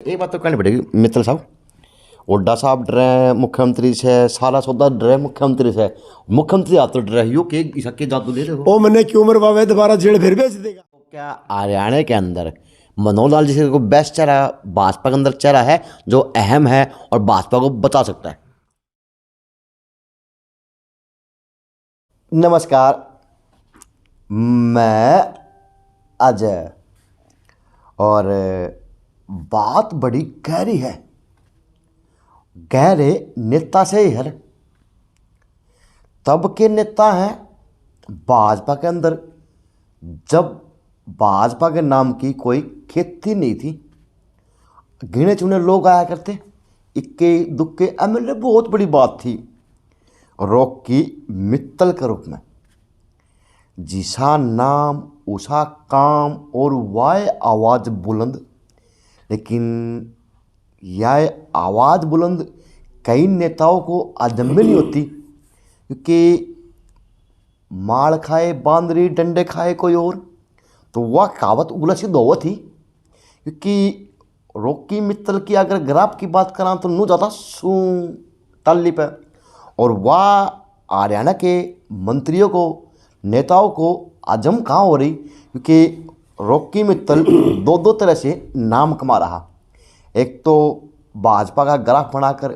एक बात तो कहनी पड़ेगी मित्तल साहब, ओडा साहब डरे मुख्यमंत्री से, सारा सौदा डरे मुख्यमंत्री से, मुख्यमंत्री आप तो डरे यो के इसके जादू दे रहे हो। ओ मैंने क्यों मरवावे, दोबारा जेल फिर भेज देगा। क्या हरियाणा के अंदर मनोहर लाल जैसे को बेस्ट चेहरा भाजपा के अंदर चेहरा है जो अहम है और भाजपा को बचा सकता है? नमस्कार, मैं अजय और बात बड़ी गहरी है, गहरे नेता से ही है। तब के नेता हैं भाजपा के अंदर जब भाजपा के नाम की कोई खेती नहीं थी, गिने चुने लोग आया करते, इक्के दुक्के एमएलए बहुत बड़ी बात थी। रॉकी मित्तल के रूप में जिसा नाम उसा काम और वाय आवाज़ बुलंद, लेकिन यह आवाज़ बुलंद कई नेताओं को आजम में नहीं होती, क्योंकि मार खाए बांदरी डंडे खाए कोई और, तो वह कहावत उगला सिद्ध हुआ थी। क्योंकि रॉकी मित्तल की अगर ग्राफ की बात करा तो नू ज़्यादा सू ताली पे, और वह हरियाणा के मंत्रियों को नेताओं को आजम कहाँ हो रही, क्योंकि रॉकी मित्तल दो तरह से नाम कमा रहा। एक तो भाजपा का ग्राफ बनाकर,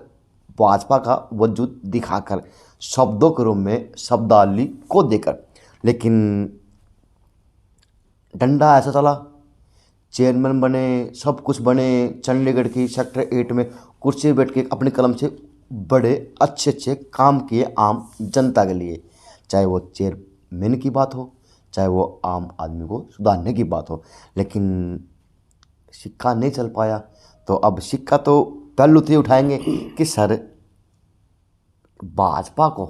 भाजपा का वजूद दिखाकर, शब्दों के रूप में शब्दावली को देकर, लेकिन डंडा ऐसा चला, चेयरमैन बने, सब कुछ बने, चंडीगढ़ की सेक्टर 8 में कुर्सी बैठ के अपने कलम से बड़े अच्छे काम किए आम जनता के लिए, चाहे वो चेयरमैन की बात हो, चाहे वो आम आदमी को सुधारने की बात हो। लेकिन सिक्का नहीं चल पाया, तो अब सिक्का तो पहलू से उठाएंगे कि सर भाजपा को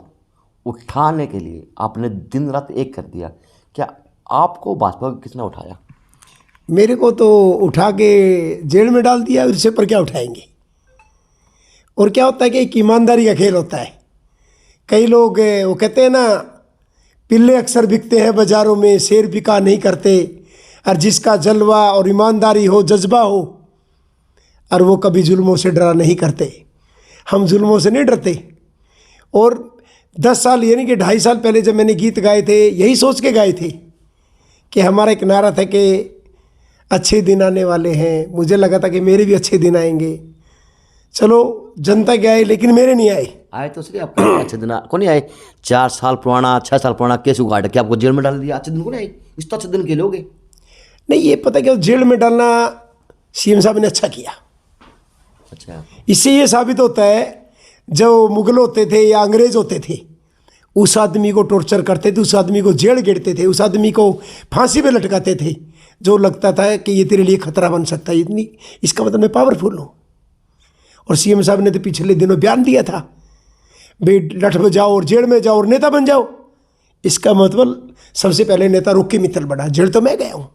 उठाने के लिए आपने दिन रात एक कर दिया, क्या आपको भाजपा को किसने उठाया? मेरे को तो उठा के जेल में डाल दिया, उससे पर क्या उठाएंगे। और क्या होता है कि एक ईमानदारी का खेल होता है। कई लोग वो कहते हैं ना, पिल्ले अक्सर बिकते हैं बाज़ारों में, शेर बिका नहीं करते। और जिसका जलवा और ईमानदारी हो, जज्बा हो, और वो कभी जुल्मों से डरा नहीं करते। हम जुल्मों से नहीं डरते। और 10 साल यानी कि 2.5 साल पहले जब मैंने गीत गाए थे, यही सोच के गाए थे कि हमारा एक नारा था कि अच्छे दिन आने वाले हैं। मुझे लगा था कि मेरे भी अच्छे दिन आएंगे। चलो जनता के आए, लेकिन मेरे नहीं आए तो सही आपको अच्छे दिन को नहीं आए। 4 साल पुराना, 6 साल पुराना केस उगाड़ के आपको जेल में डाल दिया, अच्छे दिन को नहीं आए। इस तो अच्छे दिन के लोगे नहीं, ये पता क्या, जेल में डालना सीएम साहब ने अच्छा किया। अच्छा, इससे ये साबित होता है, जो मुगल होते थे या अंग्रेज होते थे, उस आदमी को टॉर्चर करते थे, उस आदमी को जेल गिरते थे, उस आदमी को फांसी पे लटकाते थे, जो लगता था कि ये तेरे लिए खतरा बन सकता है। इतनी इसका मतलब मैं पावरफुल हूँ। और सीएम साहब ने तो पिछले दिनों बयान दिया था, बे लठ बजाओ और जेल में जाओ और नेता बन जाओ। इसका मतलब सबसे पहले नेता रॉकी मित्तल बना, जेल तो मैं गया हूँ।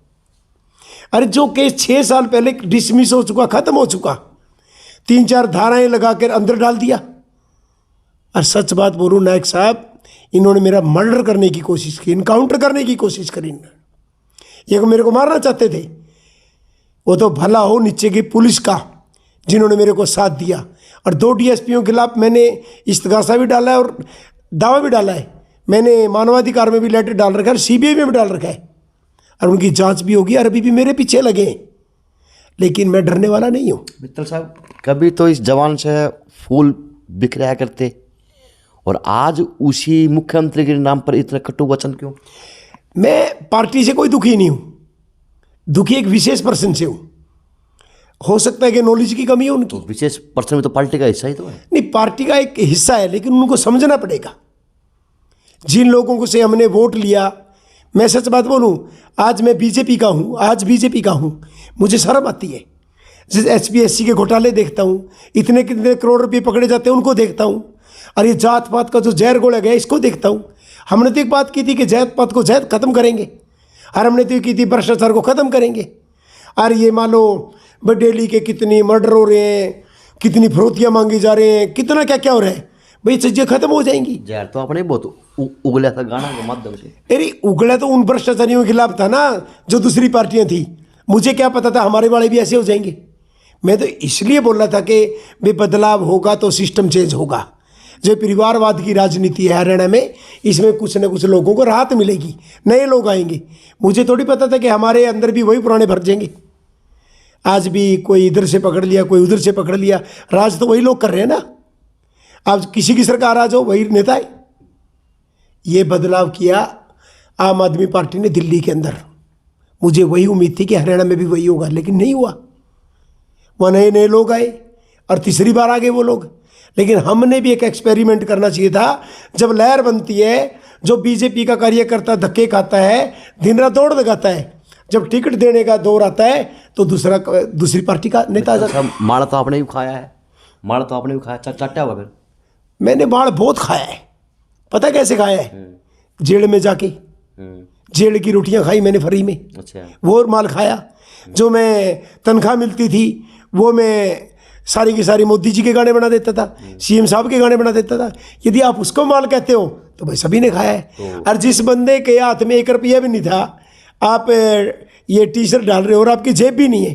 अरे जो केस 6 साल पहले डिसमिस हो चुका, खत्म हो चुका, 3-4 धाराएं लगाकर अंदर डाल दिया। और सच बात बोलूं नायक साहब, इन्होंने मेरा मर्डर करने की कोशिश की, इनकाउंटर करने की कोशिश करी। ये मेरे को मारना चाहते थे। वो तो भला हो नीचे की पुलिस का, जिन्होंने मेरे को साथ दिया। और 2 डीएसपीओं के खिलाफ मैंने इस्तगासा भी डाला है और दावा भी डाला है। मैंने मानवाधिकार में भी लेटर डाल रखा है, सीबीआई में भी डाल रखा है, और उनकी जांच भी होगी। और अभी भी मेरे पीछे लगे हैं, लेकिन मैं डरने वाला नहीं हूँ। मित्तल साहब, कभी तो इस जवान से फूल बिखराया करते, और आज उसी मुख्यमंत्री के नाम पर इतने कटु वचन क्यों? मैं पार्टी से कोई दुखी नहीं हूँ, दुखी एक विशेष पर्सन से हूँ। हो सकता है कि नॉलेज की कमी है उनकी। तो विशेष पर्सन में तो पार्टी का हिस्सा ही तो है। नहीं, पार्टी का एक हिस्सा है, लेकिन उनको समझना पड़ेगा। जिन लोगों को से हमने वोट लिया, मैं सच बात बोलूं, आज मैं बीजेपी का हूं, आज बीजेपी का हूं, मुझे शर्म आती है। जैसे एचपीएससी के घोटाले देखता हूं, इतने कितने करोड़ रुपये पकड़े जाते हैं, उनको देखता हूं। और ये जात पात का जो जहर घोला गया, इसको देखता हूं। हमने तो एक बात की थी कि जात पात को जहर खत्म करेंगे, और हमने तो की थी भ्रष्टाचार को खत्म करेंगे। और ये मान लो डेली के कितनी मर्डर हो रहे हैं, कितनी फरोतियाँ मांगी जा रहे हैं, कितना क्या क्या हो रहा है, भाई चीजें खत्म हो जाएंगी। जहर तो आपने बहुत उगला था गाना के माध्यम से। अरे उगला तो उन भ्रष्टाचारियों के खिलाफ था ना, जो दूसरी पार्टियां थी। मुझे क्या पता था हमारे वाले भी ऐसे हो जाएंगे। मैं तो इसलिए बोल रहा था कि भाई बदलाव होगा तो सिस्टम चेंज होगा। जो परिवारवाद की राजनीति है हरियाणा में, इसमें कुछ न कुछ लोगों को राहत मिलेगी, नए लोग आएंगे। मुझे थोड़ी पता था कि हमारे अंदर भी वही पुराने भर जाएंगे। आज भी कोई इधर से पकड़ लिया, कोई उधर से पकड़ लिया, राज तो वही लोग कर रहे हैं ना। आज किसी की सरकार आ जाओ, वही नेता है। ये बदलाव किया आम आदमी पार्टी ने दिल्ली के अंदर। मुझे वही उम्मीद थी कि हरियाणा में भी वही होगा, लेकिन नहीं हुआ। वहाँ नए नए लोग आए और तीसरी बार आ गए वो लोग। लेकिन हमने भी एक एक्सपेरिमेंट करना चाहिए था। जब लहर बनती है, जो बीजेपी का कार्यकर्ता धक्के खाता है, दिन रात दौड़ लगाता है, जब टिकट देने का दौर आता है तो दूसरी पार्टी का नेता आ जाता है। माड़ा तो आपने भी खाया है, माड़ा तो आपने भी खाया, चाटा हुआ फिर? मैंने माड़ बहुत खाया है। पता कैसे खाया है? जेल में जाके जेल की रोटियां खाई मैंने फ्री में। अच्छा। वो माल खाया। जो मैं तनख्वाह मिलती थी वो मैं सारी की सारी मोदी जी के गाने बना देता था, सीएम साहब के गाने बना देता था। यदि आप उसको माल कहते हो तो भाई सभी ने खाया है। और जिस बंदे के हाथ में 1 रुपया भी नहीं था, आप ये टी शर्ट डाल रहे हो और आपकी जेब भी नहीं है,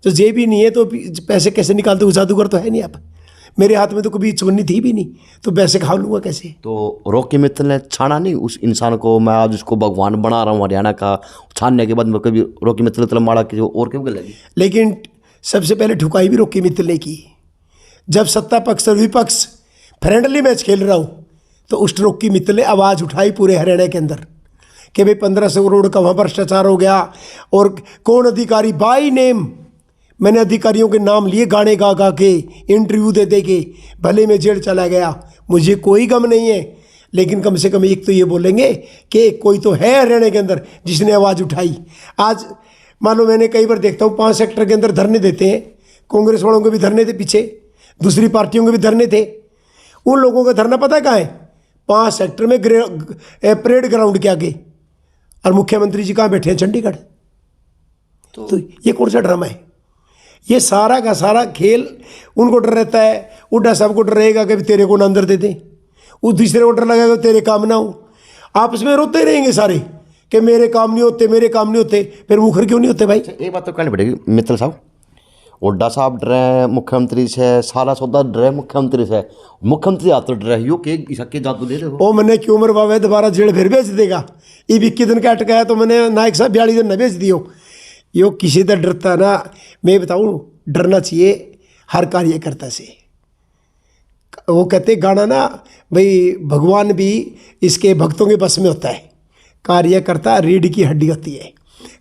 तो जेब ही नहीं है तो पैसे कैसे निकालते हो? जादूगर तो है नहीं आप। मेरे हाथ में तो कभी चुन्नी थी भी नहीं, तो पैसे खा लूँगा कैसे? तो रॉकी मित्तल ने छाना नहीं उस इंसान को? मैं आज उसको भगवान बना रहा हूँ हरियाणा का। छानने के बाद में कभी रॉकी मित्तल तल माड़ा की और क्यों लगी? लेकिन सबसे पहले ठुकाई भी रॉकी मित्तल ने की। जब सत्ता पक्ष और विपक्ष फ्रेंडली मैच खेल रहा हूँ तो उस रॉकी मित्तल ने आवाज़ उठाई पूरे हरियाणा के अंदर कि भाई 1500 करोड़ का वहाँ भ्रष्टाचार हो गया। और कौन अधिकारी, बाई नेम मैंने अधिकारियों के नाम लिए, गाने गा गा के, इंटरव्यू दे दे के। भले मैं जेल चला गया, मुझे कोई गम नहीं है, लेकिन कम से कम एक तो ये बोलेंगे कि कोई तो है हरियाणा के अंदर जिसने आवाज़ उठाई। आज मान लो मैंने कई बार देखता हूँ 5 सेक्टर के अंदर धरने देते हैं, कांग्रेस वालों के भी धरने थे पीछे, दूसरी पार्टियों के भी धरने थे। उन लोगों का धरना पता कहाँ है? 5 सेक्टर में परेड ग्राउंड के आगे। और मुख्यमंत्री जी कहाँ बैठे हैं? चंडीगढ़। तो ये कौन सा ड्रामा है? ये सारा का सारा खेल उनको डर रहता है। उड्डा साहब को डर रहेगा कि तेरे को ना अंदर दे दें, उस दूसरे को डर लगेगा तेरे काम ना हो। आपस में रोते रहेंगे सारे कि मेरे काम नहीं होते, मेरे काम नहीं होते। फिर मुखर क्यों नहीं होते भाई? एक बात तो कहनी पड़ेगी मित्तल साहब, उड्डा साहब डर रहे मुख्यमंत्री से, सारा सौदा डर रहे मुख्यमंत्री से, मुख्यमंत्री हाथ तो डर रहे हो कि इसके जादू दे रहे हो। ओ मैंने क्यों मरवावे, दोबारा जेल फिर भेज देगा। ये 21 दिन का अटकाया तो मैंने नायक साहब 42 दिन न भेज दियो। यो किसी तरह डरता ना, मैं बताऊँ, डरना चाहिए हर कार्यकर्ता से। वो कहते गाना ना भाई, भगवान भी इसके भक्तों के बस में होता है। कार्यकर्ता रीढ़ की हड्डी होती है।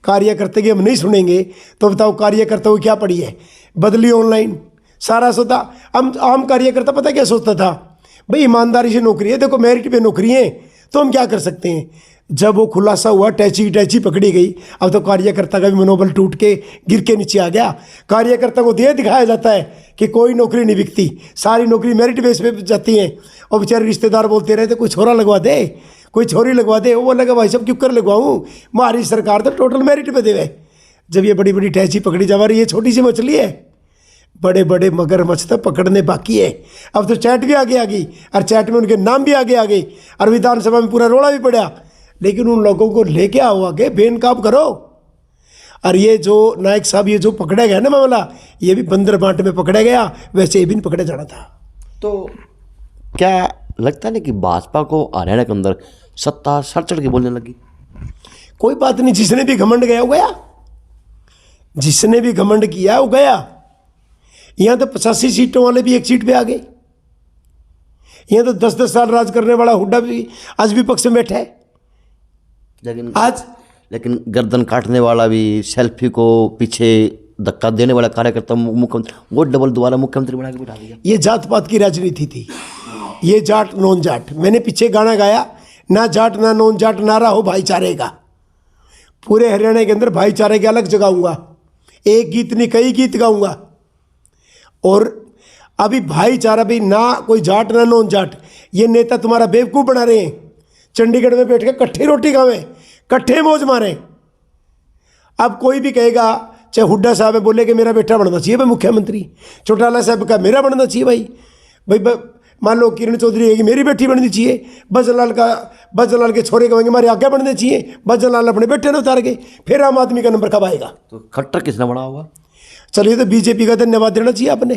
कार्यकर्ता की हम नहीं सुनेंगे तो बताओ कार्यकर्ता को क्या पड़ी है? बदली ऑनलाइन सारा सोता। हम आम कार्यकर्ता पता क्या सोचता था? भाई ईमानदारी से नौकरी है, देखो मेरिट पे नौकरी है तो हम क्या कर सकते हैं। जब वो खुलासा हुआ, टैची पकड़ी गई, अब तो कार्यकर्ता का भी मनोबल टूट के गिर के नीचे आ गया। कार्यकर्ता को ये दिखाया जाता है कि कोई नौकरी नहीं बिकती, सारी नौकरी मेरिट बेस पे जाती हैं। और बेचारे रिश्तेदार बोलते रहते कोई छोरा लगवा दे, कोई छोरी लगवा दे। वो लगा भाई सब क्यों कर लगवाऊँ, हमारी सरकार तो टोटल मेरिट पे देवे। जब ये बड़ी बड़ी टैची पकड़ी जा रही है, छोटी सी मछली है, बड़े बड़े मगरमच्छ तो पकड़ने बाकी है। अब तो चैट भी आगे आ गई और चैट में उनके नाम भी आगे आ गए और विधानसभा में पूरा रोड़ा भी पड़ा। लेकिन उन लोगों को लेके आओ आगे, बेनकाब करो। और ये जो नायक साहब ये जो पकड़ा गया ना मामला, ये भी बंदर बांट में पकड़ा गया, वैसे ये भी नहीं पकड़ा जाना था। तो क्या लगता नहीं कि भाजपा को हरियाणा के अंदर सत्ता सर चढ़ के बोलने लगी? कोई बात नहीं, जिसने भी घमंड गया वो गया, जिसने भी घमंड किया वो गया। यहाँ तो 85 सीटों वाले भी 1 सीट पे आ गए। यहाँ तो 10-10 साल राज करने वाला हुड्डा भी आज भी पक्ष में बैठा है। लेकिन गर्दन काटने वाला भी, सेल्फी को पीछे धक्का देने वाला कार्यकर्ता मुख्यमंत्री, वो डबल दोबारा मुख्यमंत्री बना के बिठा दिया। ये जात पात की राजनीति थी, ये जाट नॉन जाट। मैंने पीछे गाना गाया, ना जाट ना नॉन जाट, नारा हो भाईचारे का। पूरे हरियाणा के अंदर भाईचारे के अलग जगाऊंगा, एक गीत नहीं कई गीत गाऊंगा। और अभी भाईचारा भी ना, कोई जाट ना नॉन जाट, ये नेता तुम्हारा बेवकूफ़ बना रहे हैं। चंडीगढ़ में बैठ के कट्ठे रोटी खावें, कट्ठे मौज मारें। अब कोई भी कहेगा, चाहे हुड्डा साहब है बोले कि मेरा बेटा बनना चाहिए भाई मुख्यमंत्री, चौटाला साहब का मेरा बनना चाहिए भाई मान लो किरण चौधरी कहेगी मेरी बेटी बननी चाहिए, बजरलाल के छोरे कहेंगे हमारे आगे बनने चाहिए, बजरलाल अपने बेटे ने उतार के, फिर आम आदमी का नंबर कब आएगा? तो खट्टर किसने बना होगा? चलिए तो बीजेपी का धन्यवाद देना चाहिए आपने,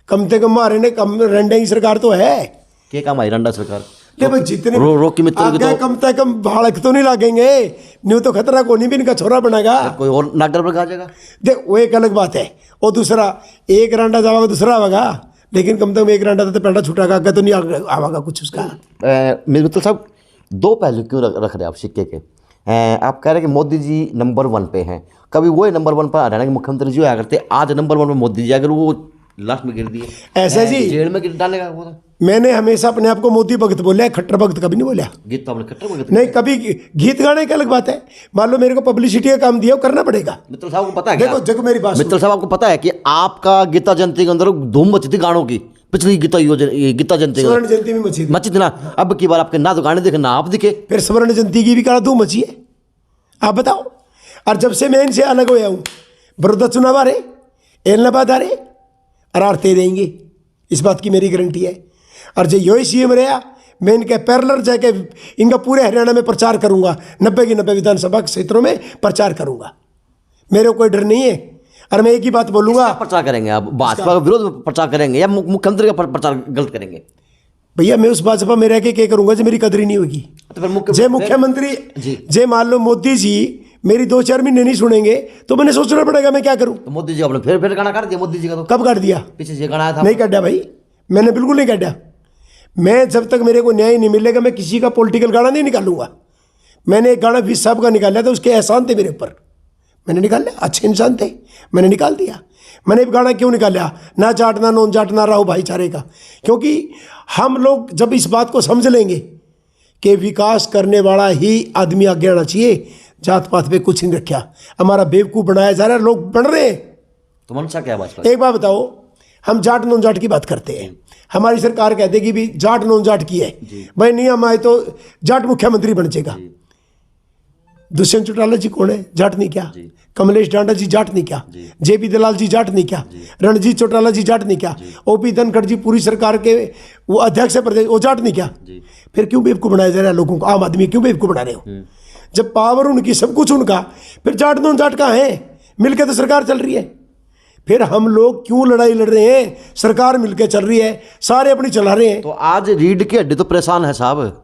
कम से कम हमारे ने कम रंडे की सरकार तो है। क्या काम आई रंडा सरकार ले भाई जितने रोकी मित्तल की आगे तो कम से कम भाड़क तो नहीं लागेंगे, न्यू तो खतरा को नहीं भी इनका छोरा बनेगा। कोई और नागर पर आ जाएगा। देख वो एक अलग बात है, और दूसरा एक रांडा जाएगा दूसरा आवेगा, लेकिन कम से कम एक रांडा तो पहला छुटागा, आगे तो नहीं आवेगा कुछ उसका। मेरे मित्तल साहब, दो पहलू क्यों रख रहे हैं आप सिक्के के? आप कह रहे हैं कि मोदी जी नंबर 1 पे हैं, कभी वो नंबर 1 पर हरियाणा के मुख्यमंत्री जी आया करते, आज नंबर 1 पे मोदी जी, अगर वो लास्ट में गिर दिए ऐसा जी जेल में गिर डालेगा वो तो। मैंने हमेशा अपने आप को मोदी भगत बोला, खट्टर भगत कभी नहीं बोला। गीत तो आपने खट्टर बोले थे। नहीं, कभी गीत गाने की अलग बात है, मान लो मेरे को पब्लिसिटी का काम दिया, वो करना पड़ेगा। मित्तल साहब को पता है देखो देखो मेरी बात मित्तल साहब आपको पता है कि आपका गीता जयंती के अंदर धूम मची थी गानों की, पिछली गीता जयंती स्वर्ण जयंती में मची थी। मची थी ना, अब की बार आपके ना तो गाने दिखे ना आप दिखे। फिर स्वर्ण जयंती की भी कहा धूम मची है, आप बताओ। और जब से मैं इनसे अलग होया हूँ, बड़ौदा चुनाव आ रहे, एलनाबाद आ रहे, और आरते रहेंगे, इस बात की मेरी गारंटी है। और जो यो सीएम रहा, मैं इनके पैरेलल जाके इनका पूरे हरियाणा में प्रचार करूंगा, 90 की 90 विधानसभा क्षेत्रों में प्रचार करूंगा, मेरे को कोई डर नहीं है। और मैं एक ही बात बोलूंगा, प्रचार करेंगे आप भाजपा का विरोध में प्रचार करेंगे या मुख्यमंत्री का प्रचार गलत करेंगे? भैया मैं उस भाजपा में रह के क्या करूंगा जो मेरी कदर नहीं होगी। तो फिर मुख्यमंत्री जे मान लो मोदी जी मेरी 2-4 महीने नहीं सुनेंगे तो मैंने सोचना पड़ेगा मैं क्या करूं। तो मोदी जी आपने फिर गाना काट दिया मोदी जी का? तो कब काट दिया? पीछे से गाना आया था। नहीं काटा भाई, मैंने बिल्कुल नहीं काटा। मैं जब तक मेरे को न्याय नहीं मिलेगा मैं किसी का पॉलिटिकल गाना नहीं निकालूंगा। मैंने एक गाना विश साहब का निकाला था, उसके एहसान थे मेरे ऊपर, मैंने निकाला, अच्छे इंसान थे, मैंने निकाल दिया। मैंने एक गाना क्यों निकाला, ना चाटना नोन चाटना रहो भाईचारे का, क्योंकि हम लोग जब इस बात को समझ लेंगे कि विकास करने वाला ही आदमी आगे आना चाहिए, जात पात पे कुछ नहीं रखा, हमारा बेवकूफ़ बनाया जा रहा है, लोग बन रहे हैं। तो मनसा क्या भाजपा? एक बात बताओ, हम जाट नॉन जाट की बात करते हैं, हमारी सरकार कहते कि भी जाट नॉन जाट की है, भाई नियम आए तो जाट मुख्यमंत्री बन जाएगा। दुष्यंत चौटाला जी कौन है? जाट नहीं क्या? कमलेश डांडा जी जाट नहीं क्या? जेपी दलाल जी जाट नहीं क्या? रणजीत चौटाला जी जाट नहीं क्या? ओपी धनखड़ जी पूरी सरकार के वो अध्यक्ष है प्रदेश, वो जाट नहीं क्या? फिर क्यों बेवकूफ़ बनाया जा रहा है लोगों को? आम आदमी क्यों बेवकूफ़ बना रहे हो? जब पावर उनकी सब कुछ उनका, फिर जाट नॉन जाट कहाँ है? मिलकर तो सरकार चल रही है। फिर हम लोग क्यों लड़ाई लड़ रहे हैं? सरकार मिलकर चल रही है, सारे अपनी चला रहे हैं। तो आज रीढ़ की हड्डी तो परेशान है साहब,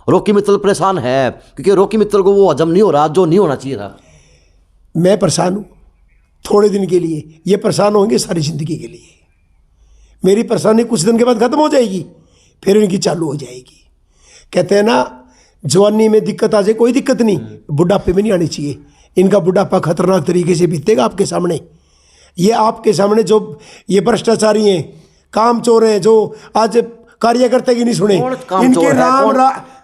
रॉकी मित्तल परेशान है, क्योंकि रॉकी मित्तल को वो हजम नहीं हो रहा जो नहीं होना चाहिए था। मैं परेशान हूँ थोड़े दिन के लिए, ये परेशान होंगे सारी जिंदगी के लिए। मेरी परेशानी कुछ दिन के बाद खत्म हो जाएगी, फिर इनकी चालू हो जाएगी। कहते हैं ना, जवानी में दिक्कत आ जाए कोई दिक्कत नहीं, बुढ़ापे में नहीं आनी चाहिए। इनका बुढ़ापा खतरनाक तरीके से बीतेगा आपके सामने। ये आपके सामने जो ये भ्रष्टाचारी हैं, काम चोर हैं, जो आज कार्यकर्ता की नहीं सुने, इनके नाम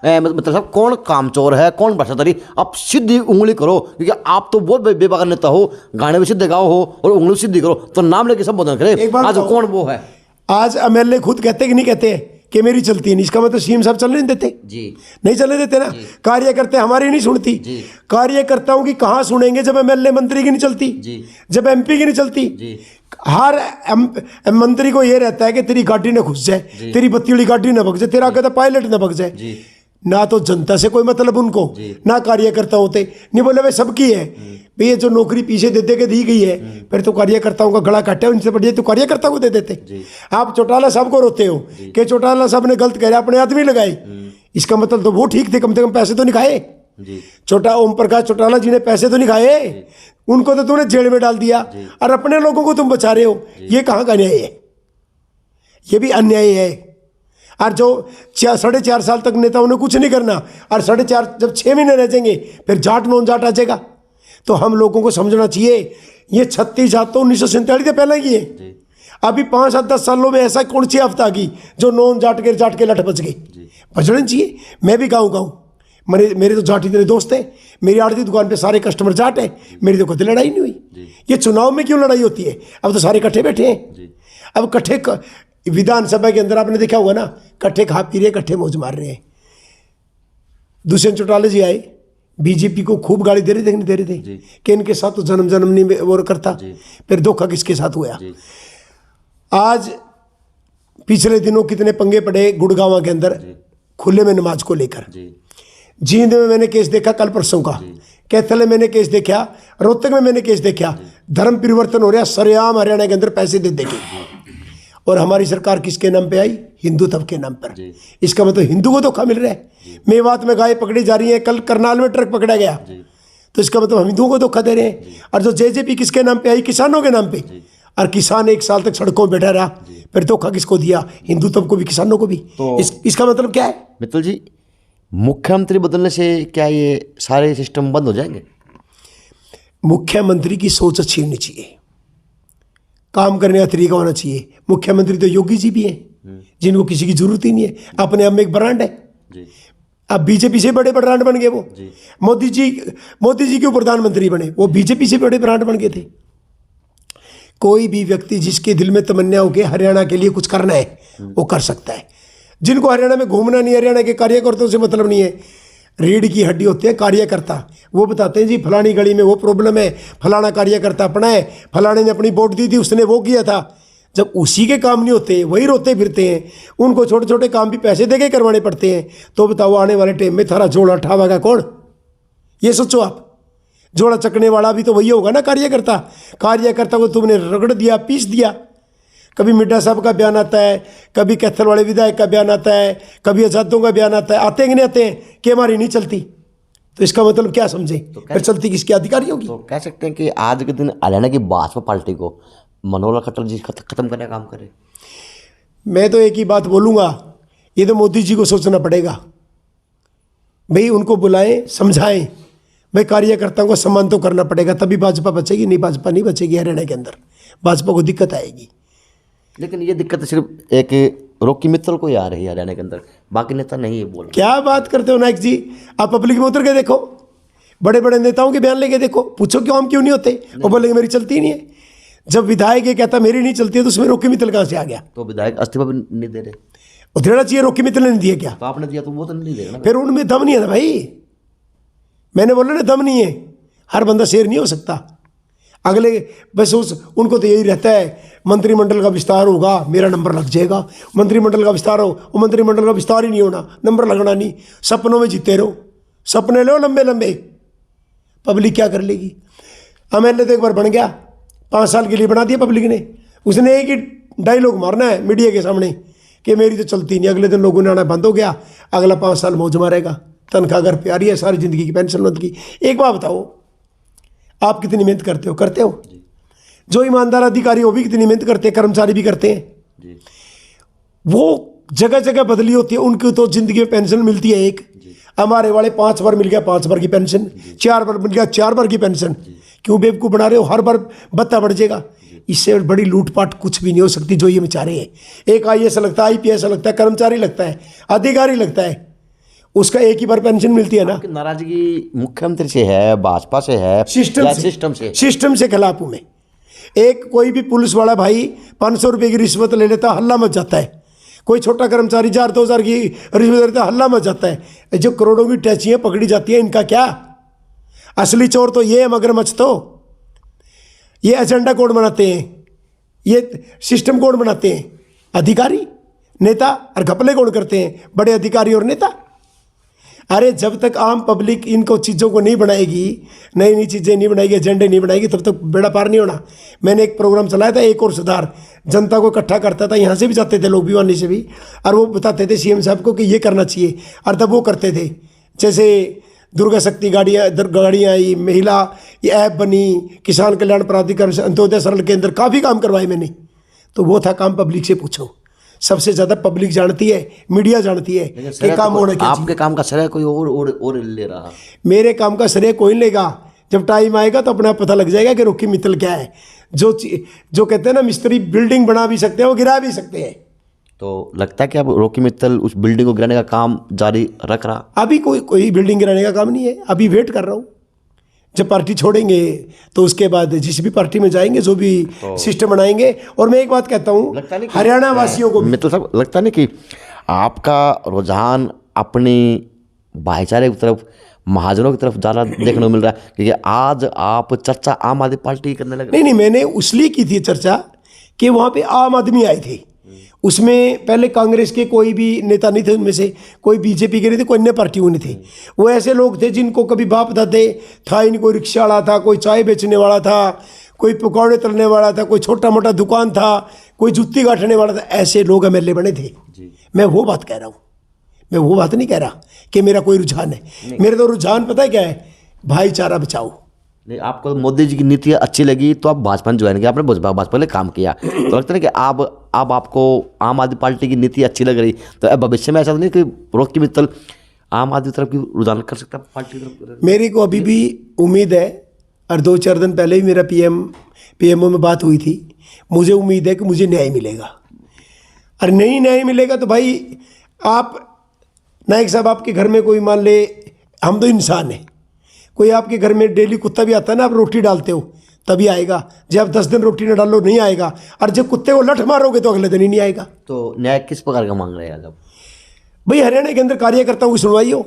मतलब साहब कौन कामचोर है, कौन भ्रष्टाचारी? आप सीधी उंगली करो, क्योंकि आप तो बहुत बेबाक नेता हो, गाने भी सीधे गाओ हो और उंगली सीधी करो, तो नाम लेके संबोधन करे। आज कौन वो है? आज एमएलए खुद कहते कि नहीं कहते कि मेरी चलती है, इसका मतलब सीएम साहब चलने नहीं देते जी, नहीं चलने देते ना। कार्यकर्ता हमारी नहीं सुनती, कार्यकर्ताओं की कहाँ सुनेंगे जब एमएलए मंत्री की नहीं चलती, जब एमपी की नहीं चलती। हर मंत्री को ये रहता है कि तेरी गाड़ी न घुस जाए, तेरी बत्ती वाली गाड़ी न भग जाए, तेरा कहता पायलट न भग जाए। ना तो जनता से कोई मतलब उनको, ना कार्यकर्ता होते नहीं। बोले भाई सबकी है भाई, ये जो नौकरी पीछे दे दे के दी गई है, फिर तो कार्यकर्ताओं का गला काटे, उनसे बढ़िया तो कार्यकर्ता को दे देते। आप चौटाला साहब को रोते हो कि चौटाला साहब ने गलत कहा, अपने आदमी लगाए, इसका मतलब तो वो ठीक थे, कम से कम पैसे तो नहीं खाए। छोटा ओम प्रकाश चौटाला जी ने पैसे तो नहीं खाए, उनको तो तुमने जेल में डाल दिया, और अपने लोगों को तुम बचा रहे हो। ये कहाँ का न्याय है? ये भी अन्याय है। और जो 4.5 साल तक नेताओं ने कुछ नहीं करना, और 4.5 जब 6 महीने रह जाएंगे फिर जाट नॉन जाट आ जाएगा। तो हम लोगों को समझना चाहिए, ये 36 जाट तो 1947 से पहले की है। अभी 5-10 सालों में ऐसा कौन सी हफ्ता की जो नॉन जाट के लठ बच गए? बचना चाहिए। मैं भी गाँव मेरे तो जाट इतने दोस्त हैं, मेरी आड़ती दुकान पे सारे कस्टमर जाट हैं, मेरी तो कभी लड़ाई नहीं हुई। ये चुनाव में क्यों लड़ाई होती है? अब तो सारे इकट्ठे बैठे हैं। अब इकट्ठे विधानसभा के अंदर आपने देखा होगा ना, इकट्ठे खा पी रहे, इकट्ठे मौज मार रहे हैं। दुष्यंत चौटाला जी आए, बीजेपी को खूब गाली दे रहे थे कि इनके साथ तो जन्म नहीं वो करता। फिर धोखा किसके साथ हुआ? आज पिछले दिनों कितने पंगे पड़े गुड़गांव के अंदर खुले में नमाज को लेकर। जींद में मैंने केस देखा कल परसों का, कैथल में मैंने केस देखा, रोहतक में मैंने केस देखा, धर्म परिवर्तन हो रहा सरेआम हरियाणा के अंदर पैसे दे देंगे। और हमारी सरकार किसके नाम पे आई? हिंदुत्व के नाम पर। इसका मतलब हिंदू को धोखा मिल रहा है। मेवात में गाय पकड़ी जा रही है, कल करनाल में ट्रक पकड़ा गया, तो इसका मतलब हम हिंदुओं को धोखा दे रहे हैं। और जो जेजेपी किसके नाम पे आई? किसानों के नाम पे। और किसान 1 साल तक सड़कों में बैठा रहा, फिर धोखा किसको दिया? हिंदुत्व को भी, किसानों को भी। तो इसका मतलब क्या है? मित्तल जी, मुख्यमंत्री बदलने से क्या ये सारे सिस्टम बंद हो जाएंगे? मुख्यमंत्री की सोच अच्छी होनी चाहिए, काम करने का तरीका होना चाहिए। मुख्यमंत्री तो योगी जी भी हैं, जिनको किसी की जरूरत ही नहीं है, अपने आप में एक ब्रांड है। अब बीजेपी से बड़े ब्रांड बन गए वो। मोदी जी क्यों प्रधानमंत्री बने? वो बीजेपी से बड़े ब्रांड बन गए थे। कोई भी व्यक्ति जिसके दिल में तमन्ना हो कि हरियाणा के लिए कुछ करना है, वो कर सकता है। जिनको हरियाणा में घूमना नहीं, हरियाणा के कार्यकर्ताओं से मतलब नहीं है, रीढ़ की हड्डी होते हैं कार्यकर्ता। वो बताते हैं जी फलानी गली में वो प्रॉब्लम है, फलाना कार्यकर्ता अपना है, फलाने ने अपनी वोट दी थी, उसने वो किया था। जब उसी के काम नहीं होते, वही रोते फिरते हैं, उनको छोटे छोटे काम भी पैसे दे के करवाने पड़ते हैं, तो बताओ आने वाले टाइम में थारा जोड़ा उठावेगा कौन? ये सोचो आप। जोड़ा चकने वाला भी तो वही होगा ना, कार्यकर्ता। कार्यकर्ता को तुमने रगड़ दिया, पीस दिया। कभी मिड्डा साहब का बयान आता है, कभी कैथल वाले विधायक का बयान आता है, कभी आजादों का बयान आता है, आते हैं कि नहीं आते हैं कि हमारी नहीं चलती। तो इसका मतलब क्या समझे? फिर चलती किसकी? अधिकारियों की। तो कह सकते हैं कि आज के दिन हरियाणा की भाजपा पार्टी को मनोहर खट्टर जी खत्म करने का काम करे। मैं तो एक ही बात बोलूँगा, ये तो मोदी जी को सोचना पड़ेगा। भाई उनको बुलाएं, समझाएं, भाई कार्यकर्ताओं को सम्मान तो करना पड़ेगा, तभी भाजपा बचेगी। नहीं, भाजपा नहीं बचेगी हरियाणा के अंदर, भाजपा को दिक्कत आएगी। लेकिन ये दिक्कत सिर्फ एक रॉकी मित्तल को ही आ रही है हरियाणा के अंदर, बाकी नेता नहीं है। बोल क्या बात करते हो नायक जी? आप पब्लिक में उतर के देखो, बड़े बड़े नेताओं के बयान लेके देखो, पूछो क्यों हम क्यों नहीं होते? वो बोलेंगे मेरी चलती नहीं है। जब विधायक ये कहता मेरी नहीं चलती है, तो उसमें रॉकी मित्तल कहाँ से आ गया? तो विधायक इस्तीफा भी नहीं दे रहे, वो देना चाहिए। रॉकी मित्तल ने नहीं दिया क्या? तो आपने दिया तो वो तो नहीं देगा ना। फिर उनमें दम नहीं है ना भाई। मैंने बोला ना, दम नहीं है। हर बंदा शेर नहीं हो सकता। अगले बस उनको तो यही रहता है, मंत्रिमंडल का विस्तार होगा, मेरा नंबर लग जाएगा। मंत्रिमंडल का विस्तार हो, वो मंत्रिमंडल का विस्तार ही नहीं होना, नंबर लगना नहीं। सपनों में जीते रहो, सपने लो लंबे लंबे, पब्लिक क्या कर लेगी? एमएलए तो एक बार बन गया, 5 साल के लिए बना दिया पब्लिक ने। उसने एक ही डायलॉग मारना है मीडिया के सामने कि मेरी तो चलती नहीं। अगले दिन लोगों ने आना बंद हो गया, अगला 5 साल मौज मारेगा, तनख्वाह घर पे आ रही है, सारी जिंदगी की पेंशन बंद की। एक बात बताओ, आप कितनी मेहनत करते हो? करते हो? जो ईमानदार अधिकारी वो भी कितनी मेहनत करते हैं, कर्मचारी भी करते हैं। वो जगह जगह बदली होती है, उनको तो जिंदगी में पेंशन मिलती है एक। हमारे वाले 5 बार मिल गया 5 बार की पेंशन, 4 बार मिल गया 4 बार की पेंशन। क्यों बेवकूफ़ बना रहे हो? हर बार भत्ता बढ़ जाएगा। इससे बड़ी लूटपाट कुछ भी नहीं हो सकती जो ये बेचारे हैं। एक आईएएस लगता है, आईपीएस लगता है, कर्मचारी लगता है, अधिकारी लगता है, उसका एक ही बार पेंशन मिलती है ना। नाराजगी मुख्यमंत्री से है, भाजपा से है, सिस्टम से खिलाफ हूं मैं। एक कोई भी पुलिस वाला भाई 500 रुपये की रिश्वत ले लेता, हल्ला मच जाता है। कोई छोटा कर्मचारी 1000-2000 की रिश्वत लेता, हल्ला मच जाता है। जो करोड़ों की टैचियाँ पकड़ी जाती है, इनका क्या? असली चोर तो ये है, मगरमच्छ तो ये एजेंडा कोड बनाते हैं, ये सिस्टम कोड बनाते हैं अधिकारी नेता, और घपले कोड करते हैं बड़े अधिकारी और नेता। अरे जब तक आम पब्लिक इनको चीज़ों को नहीं बनाएगी, नई नई चीज़ें नहीं बनाएगी, एजेंडे नहीं बनाएगी, तब तक बेड़ा पार नहीं होना। मैंने एक प्रोग्राम चलाया था, एक और सुधार, जनता को इकट्ठा करता था, यहाँ से भी जाते थे लोग, भिवानी से भी, और वो बताते थे सीएम साहब को कि ये करना चाहिए, और तब वो करते थे। जैसे दुर्गा शक्ति गाड़ियाँ आई, महिला ये ऐप बनी, किसान कल्याण प्राधिकरण, अंत्योदय सरल के अंदर काफ़ी काम करवाए मैंने। तो वो था काम। पब्लिक से पूछो, सबसे ज़्यादा पब्लिक जानती है, मीडिया जानती है कि काम होना क्या। आपके काम का श्रेय कोई और ले रहा? मेरे काम का श्रेय कोई लेगा। जब टाइम आएगा तो अपना पता लग जाएगा कि रॉकी मित्तल क्या है। जो कहते हैं ना, मिस्त्री बिल्डिंग बना भी सकते हैं, वो गिरा भी सकते हैं। तो लगता है कि अब रॉकी मित्तल उस बिल्डिंग को गिराने का काम जारी रख रहा? अभी कोई बिल्डिंग गिराने का काम नहीं है, अभी वेट कर रहा हूँ। जब पार्टी छोड़ेंगे तो उसके बाद जिस भी पार्टी में जाएंगे, जो भी सिस्टम बनाएंगे। और मैं एक बात कहता हूँ हरियाणा वासियों को, मित्तल साहब, लगता नहीं कि आपका रुझान अपनी भाईचारे की तरफ, महाजनों की तरफ ज़्यादा देखने को मिल रहा है? क्योंकि आज आप चर्चा आम आदमी पार्टी करने लगे। नहीं, मैंने उसलिए की थी चर्चा कि वहाँ पे आम आदमी आए थे। उसमें पहले कांग्रेस के कोई भी नेता नहीं थे, उनमें से कोई बीजेपी के नहीं थे, कोई अन्य पार्टियों नहीं थे। वो ऐसे लोग थे जिनको कभी बाप दादे था ही नहीं। कोई रिक्शा वाला था, कोई चाय बेचने वाला था, कोई पकौड़े तलने वाला था, कोई छोटा मोटा दुकान था, कोई जुत्ती गांठने वाला था, ऐसे लोग एमएलए बने थे। मैं वो बात कह रहा हूँ, मैं वो बात नहीं कह रहा कि मेरा कोई रुझान है। मेरा तो रुझान पता है क्या है, भाईचारा बचाओ। नहीं, आपको मोदी जी की नीतियाँ अच्छी लगी तो आप भाजपा में ज्वाइन किया, आपने भाजपा के लिए काम किया, तो लगता है कि अब आपको आम आदमी पार्टी की नीति अच्छी लग रही, तो अब भविष्य में ऐसा नहीं कि रॉकी मित्तल आम आदमी तरफ की रुझान कर सकता है पार्टी की तरफ? मेरी को अभी भी उम्मीद है, और 2-4 दिन पहले ही मेरा पीएमओ में बात हुई थी, मुझे उम्मीद है कि मुझे न्याय मिलेगा। और नहीं न्याय मिलेगा तो भाई आप नायक साहब, आपके घर में कोई मान ले, हम तो इंसान हैं, कोई आपके घर में डेली कुत्ता भी आता है ना, आप रोटी डालते हो तभी आएगा, जब आप 10 दिन रोटी न डालो नहीं आएगा, और जब कुत्ते को लठ मारोगे तो अगले दिन ही नहीं आएगा। तो न्याय किस प्रकार का मांग रहे हैं आप? भाई हरियाणा के अंदर कार्यकर्ताओं की सुनवाई हो।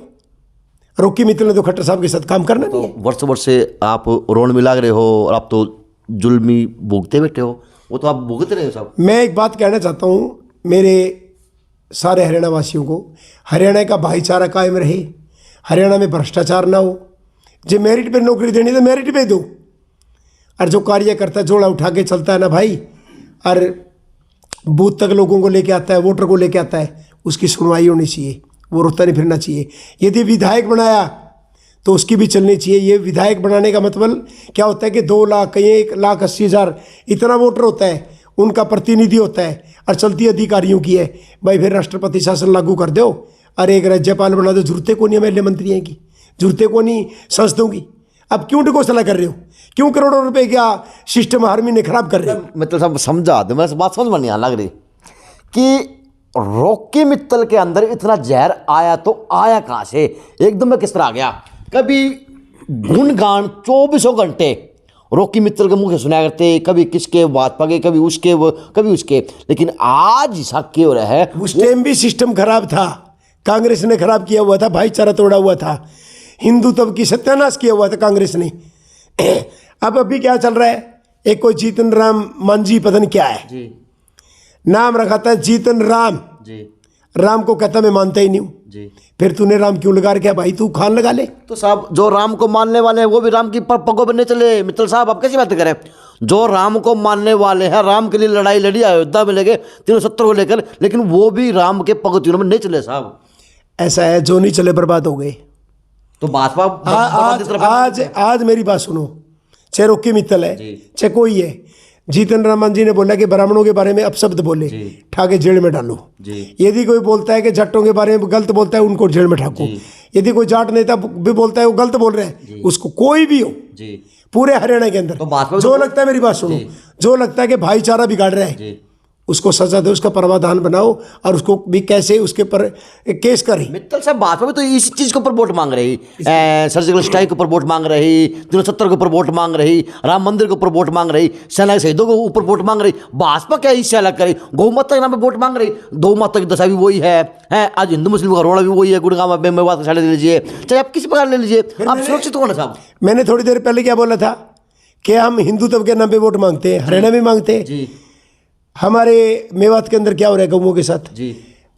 रॉकी मित्तल ने तो खट्टर साहब के साथ काम करना नहीं है। वर्ष से आप रोड में लग रहे हो और आप तो जुल्मी भोगते बैठे हो, वो तो आप भोगते रहे हो साहब। मैं एक बात कहना चाहता हूँ मेरे सारे हरियाणा वासियों को, हरियाणा का भाईचारा कायम रहे, हरियाणा में भ्रष्टाचार ना हो। जो मेरिट पे नौकरी देनी तो मेरिट पे दो, और जो कार्यकर्ता जोड़ा उठा के चलता है ना भाई, और बूथ तक लोगों को लेके आता है, वोटर को लेके आता है, उसकी सुनवाई होनी चाहिए, वो रोता नहीं फिरना चाहिए। यदि विधायक बनाया तो उसकी भी चलनी चाहिए। ये विधायक बनाने का मतलब क्या होता है कि 2 लाख, कहीं 1,80,000 इतना वोटर होता है, उनका प्रतिनिधि होता है, और चलती अधिकारियों की है। भाई फिर राष्ट्रपति शासन लागू कर दो, अरे एक राज्यपाल बना दो, जरूरतें को नहीं एमएलए मंत्रियों की, जरूरतें को नहीं संसदों की। अब क्यों ढकोसला कर रहे हो, क्यों करोड़ों रुपए का सिस्टम हर महीने खराब कर रहे हो? मतलब सब समझा दो, मैं बात समझ में नहीं लग रही कि रॉकी मित्तल के अंदर इतना जहर आया तो आया कहाँ से, एकदम में किस तरह आ गया? कभी गुणगान 24 घंटे रॉकी मित्तल के मुंह से सुनाया करते, कभी किसके भाजपा के, कभी उसके, लेकिन आज ऐसा क्यों हो रहा है? उस टाइम भी सिस्टम खराब था, कांग्रेस ने खराब किया हुआ था, भाईचारा तोड़ा हुआ था, हिंदुत्व की सत्यानाश किया हुआ था कांग्रेस ने। अब अभी क्या चल रहा है, एक कोई जीतन राम मांझी पता नहीं क्या है जी, नाम रखा था जीतन राम जी, राम को कहता मैं मानता ही नहीं हूँ। जी, फिर तूने राम क्यों लगा रखा भाई, तू खान लगा ले। तो साहब जो राम को मानने वाले हैं वो भी राम की पगों पर नहीं चले। मित्तल साहब आप कैसी बात करें? जो राम को मानने वाले हैं, राम के लिए लड़ाई लड़ी अयोध्या में लेके 370 को लेकर, लेकिन वो भी राम के पगों में नहीं चले साहब। ऐसा है, जो नहीं चले बर्बाद हो गए। तो भाजपा आज मेरी बात सुनो, चाहे रॉकी मित्तल है चाहे कोई है, जीतन राम मांझी ने बोला कि ब्राह्मणों के बारे में अपशब्द बोले, ठाके जेल में डालो। यदि कोई बोलता है कि जट्टों के बारे में गलत बोलता है, उनको जेल में ठाको। यदि कोई जाट नेता भी बोलता है वो गलत बोल रहे हैं, उसको कोई भी हो पूरे हरियाणा के अंदर तो जो लगता है, मेरी बात सुनो, जो लगता है कि भाईचारा बिगाड़ रहा है, उसको सजा दो, उसका प्रावधान बनाओ, और उसको भी कैसे उसके पर केस करें। मित्तल साहब भाजपा भी तो इस चीज के ऊपर वोट मांग रही, सर्जिकल स्ट्राइक के ऊपर वोट मांग रही, 370 के ऊपर वोट मांग रही, राम मंदिर के ऊपर वोट मांग रही, सेना के शहीदों के ऊपर वोट मांग रही। भाजपा क्या इससे अलग करे? गौ माता के नाम पे वोट मांग रही, गौ माता की दशा भी वही है। आज हिंदू मुस्लिम का रोड़ा भी वही है, गुड़गांव में मेवात साड़े ले लीजिए, चाहे आप किसी प्रकार ले लीजिए, आप सुरक्षित हो ना साहब। मैंने थोड़ी देर पहले क्या बोला था कि हम हिंदुत्व के नाम पे वोट मांगते हैं, हरियाणा में मांगते हैं। हमारे मेवात के अंदर क्या हो रहा है गौओं के साथ जी?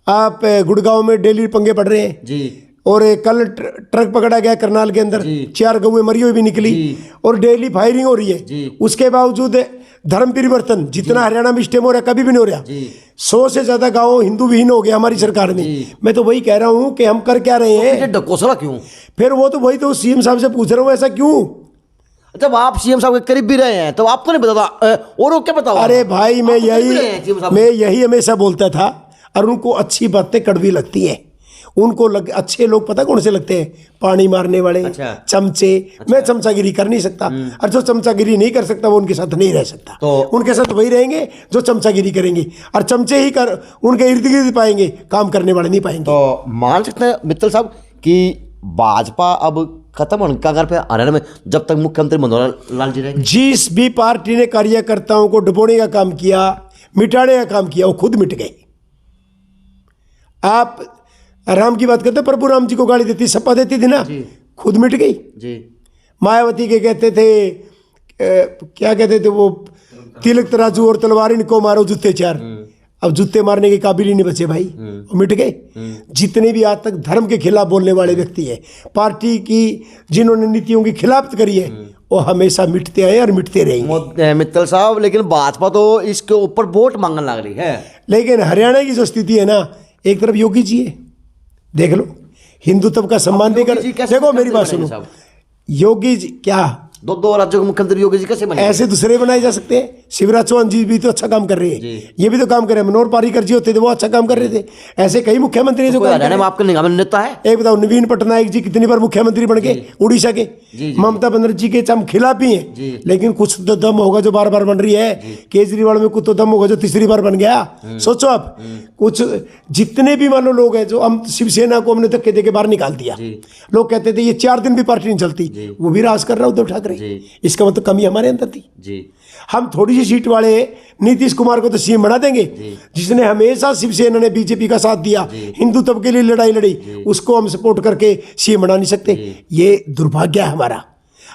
आप गुड़गांव में डेली पंगे पड़ रहे हैं जी, और कल ट्रक पकड़ा गया करनाल के अंदर, 4 गौएं मरी हुई भी निकली, और डेली फायरिंग हो रही है। उसके बावजूद धर्म परिवर्तन जितना हरियाणा में स्टेम हो रहा है कभी भी नहीं हो रहा। 100 से ज्यादा गाँव हिंदू विहीन हो गया हमारी सरकार में। मैं तो वही कह रहा हूँ कि हम कर क्या रहे हैं, ढकोसला क्यों? फिर वो तो वही तो सीएम साहब से पूछ रहा हूँ, ऐसा क्यों? जब आप सीएम साहब के करीब भी रहे हैं तो आपको नहीं पता था, और वो क्या बताओ? अरे भाई मैं यही हमेशा बोलता था, और उनको अच्छी बातें कड़वी लगती हैं। उनको अच्छे लोग पता कौन से लगते हैं? पानी मारने वाले, चमचे। मैं चमचागिरी कर नहीं सकता, और जो चमचागिरी नहीं कर सकता वो उनके साथ नहीं रह सकता। तो उनके साथ वही रहेंगे जो चमचागिरी करेंगे, और चमचे ही कर उनके इर्द गिर्द पाएंगे, काम करने वाले नहीं पाएंगे। तो मान सकते हैं मित्तल साहब कि भाजपा अब खत्म होने का कगार पे हरियाणा में जब तक मुख्यमंत्री मनोहर लाल जी रहेंगे? जिस भी पार्टी ने कार्यकर्ताओं को डुबोने का काम किया, मिटाने का काम किया, वो खुद मिट गए। आप राम की बात करते, प्रभु राम जी को गाली देती, सपा देती थी ना, खुद मिट गई जी। मायावती के कहते थे क्या कहते थे वो, तिलक तराजू और तलवार इनको मारो जूते 4। अब जूते मारने के काबिल ही नहीं बचे भाई, वो मिट गए। जितने भी आज तक धर्म के खिलाफ बोलने वाले व्यक्ति है, पार्टी की जिन्होंने नीतियों की खिलाफत करी है, वो हमेशा मिटते आए और मिटते रहेंगे। मित्तल साहब, लेकिन भाजपा तो इसके ऊपर वोट मांगने लग रही है। लेकिन हरियाणा की जो स्थिति है ना, एक तरफ योगी जी है, देख लो, हिंदुत्व का सम्मान देकर। देखो मेरी बात सुनो, योगी जी क्या दो राज्यों के मुख्यमंत्री योगी जी कैसे बने? ऐसे दूसरे बनाए जा सकते हैं। शिवराज चौहान जी भी तो अच्छा काम कर रहे हैं, ये भी तो काम कर रहे हैं। मनोहर पारीकर जी होते थे, वो अच्छा काम कर रहे थे। ऐसे कई मुख्यमंत्री हैं जो काम कर रहे हैं। आपके निगाह में नेता है? एक बताओ, नवीन पटनायक जी कितनी बार मुख्यमंत्री बन गए उड़ीसा के। ममता बनर्जी के हम खिलाफ ही हैं, लेकिन कुछ तो दम होगा जो बार बार बन रही है। केजरीवाल में कुछ तो दम होगा जो तीसरी बार बन गया। सोचो आप, कुछ जितने भी मान लो लोग हैं, जो हम शिवसेना को हमने धक्के देके बाहर निकाल दिया। लोग कहते थे ये 4 दिन भी पार्टी नहीं चलती, वो भी राज कर रहा उद्धव ठाकरे। इसका मतलब कमी हमारे अंदर थी। हम थोड़ी सी सीट वाले नीतीश कुमार को तो सीएम बना देंगे, जिसने हमेशा शिवसेना ने बीजेपी का साथ दिया, हिंदुत्व के लिए लड़ाई लड़ी, उसको हम सपोर्ट करके सीएम बना नहीं सकते। ये दुर्भाग्य है हमारा।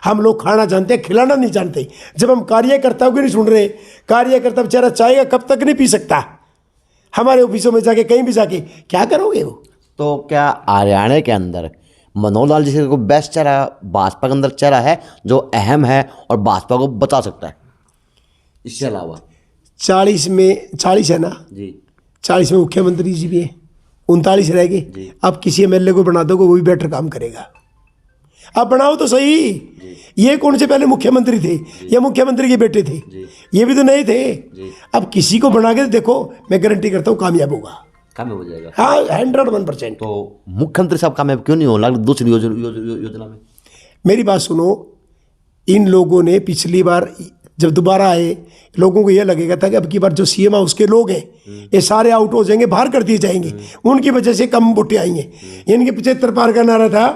हम लोग खाना जानते हैं, खिलाना नहीं जानते। जब हम कार्यकर्ताओं की नहीं सुन रहे, कार्यकर्ता बेचारा चाहेगा कब तक नहीं पी सकता। हमारे ऑफिसों में जाके कहीं भी जाके क्या करोगे वो? तो क्या हरियाणा के अंदर मनोहर लाल जी को बेस्ट चेहरा भाजपा के अंदर चेहरा है जो अहम है और भाजपा को बचा सकता है? इसके अलावा 40 में 40 है ना जी, 40 में मुख्यमंत्री जी भी है, 39 रह गए। अब किसी एमएलए को बना दोगे, वो भी बेटर काम करेगा। अब बनाओ तो सही। ये कौन से पहले मुख्यमंत्री थे या मुख्यमंत्री के बेटे थे? ये भी तो नहीं थे। अब किसी को बना के देखो, मैं गारंटी करता हूँ कामयाब होगा, कामयाब हो जाएगा। हाँ 101%। तो मुख्यमंत्री साहब कामयाब क्यों नहीं हो लग दूसरी योजना में? मेरी बात सुनो, इन लोगों ने पिछली बार जब दोबारा आए, लोगों को यह लगेगा था कि अब की बार जो सीएम हाउस के लोग हैं ये सारे आउट हो जाएंगे, बाहर कर दिए जाएंगे, उनकी वजह से कम वोटें आएंगे। इनके 75 पार का नारा था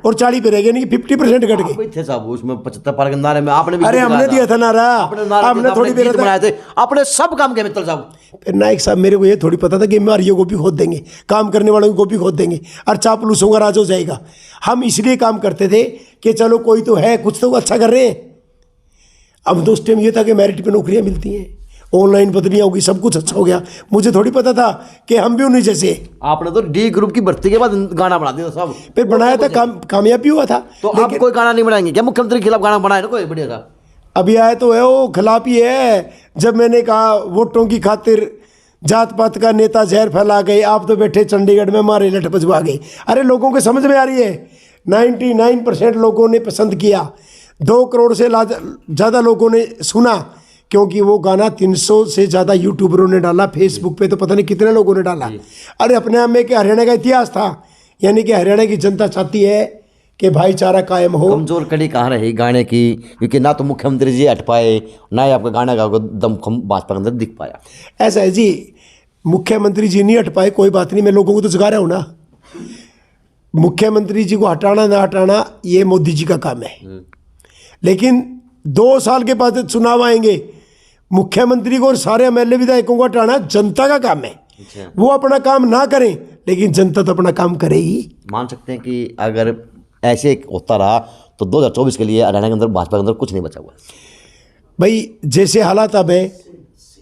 और 40 पे रह गए, यानी कि 50% घट गए थे साहब। उसमें 75 पार के नारे में आपने भी, अरे हमने दिया था नारा, आपने थोड़ी देर बनाए थे, आपने सब काम किया मित्तल साहब। फिर नायक साहब, मेरे को ये थोड़ी पता था कि बीमारियों को भी खोद देंगे, काम करने वालों को भी खोद देंगे और चापलूसों का राज हो जाएगा। हम इसलिए काम करते थे कि चलो कोई तो है, कुछ तो अच्छा कर रहे हैं। अब तो उस टाइम ये था कि मेरिट पे नौकरियां मिलती हैं, ऑनलाइन बदलियां होगी, सब कुछ अच्छा हो गया। मुझे थोड़ी पता था कि हम भी उन्हीं जैसे। आपने तो डी ग्रुप की भर्ती के बाद गाना बना दिया सब, फिर बनाया था, कामयाबी हुआ था। तो आप कोई गाना नहीं बनाएंगे क्या? मुख्यमंत्री के खिलाफ गाना बनाए ना कोई बढ़िया सा? अभी आए तो है, वो खिलाफ ही है। जब मैंने कहा वोटों की खातिर जात पात का नेता जहर फैला गए, आप तो बैठे चंडीगढ़ में मारे लट पजवा गए। अरे लोगों को समझ में आ रही है, 99% लोगों ने पसंद किया, 2 करोड़ से ज़्यादा लोगों ने सुना, क्योंकि वो गाना 300 से ज़्यादा यूट्यूबरों ने डाला, फेसबुक पे तो पता नहीं कितने लोगों ने डाला। अरे अपने आप में कि हरियाणा का इतिहास था, यानी कि हरियाणा की जनता चाहती है कि भाईचारा कायम हो। कमजोर कड़ी कहाँ रही गाने की? क्योंकि ना तो मुख्यमंत्री जी हट पाए, ना ही आपका गाना का दमखम भाजपा के अंदर दिख पाया। ऐसा है जी, मुख्यमंत्री जी नहीं हट पाए, कोई बात नहीं, मैं लोगों को तो जगा रहा हूँ ना। मुख्यमंत्री जी को हटाना ना हटाना ये मोदी जी का काम है, लेकिन 2 साल के बाद चुनाव आएंगे, मुख्यमंत्री को और सारे एमएलए विधायकों को हटाना जनता का काम है। वो अपना काम ना करें, लेकिन जनता तो अपना काम करे ही। मान सकते हैं कि अगर ऐसे होता रहा तो 2024 के लिए हरियाणा के अंदर भाजपा के अंदर कुछ नहीं बचा हुआ। भाई जैसे हालात अब है,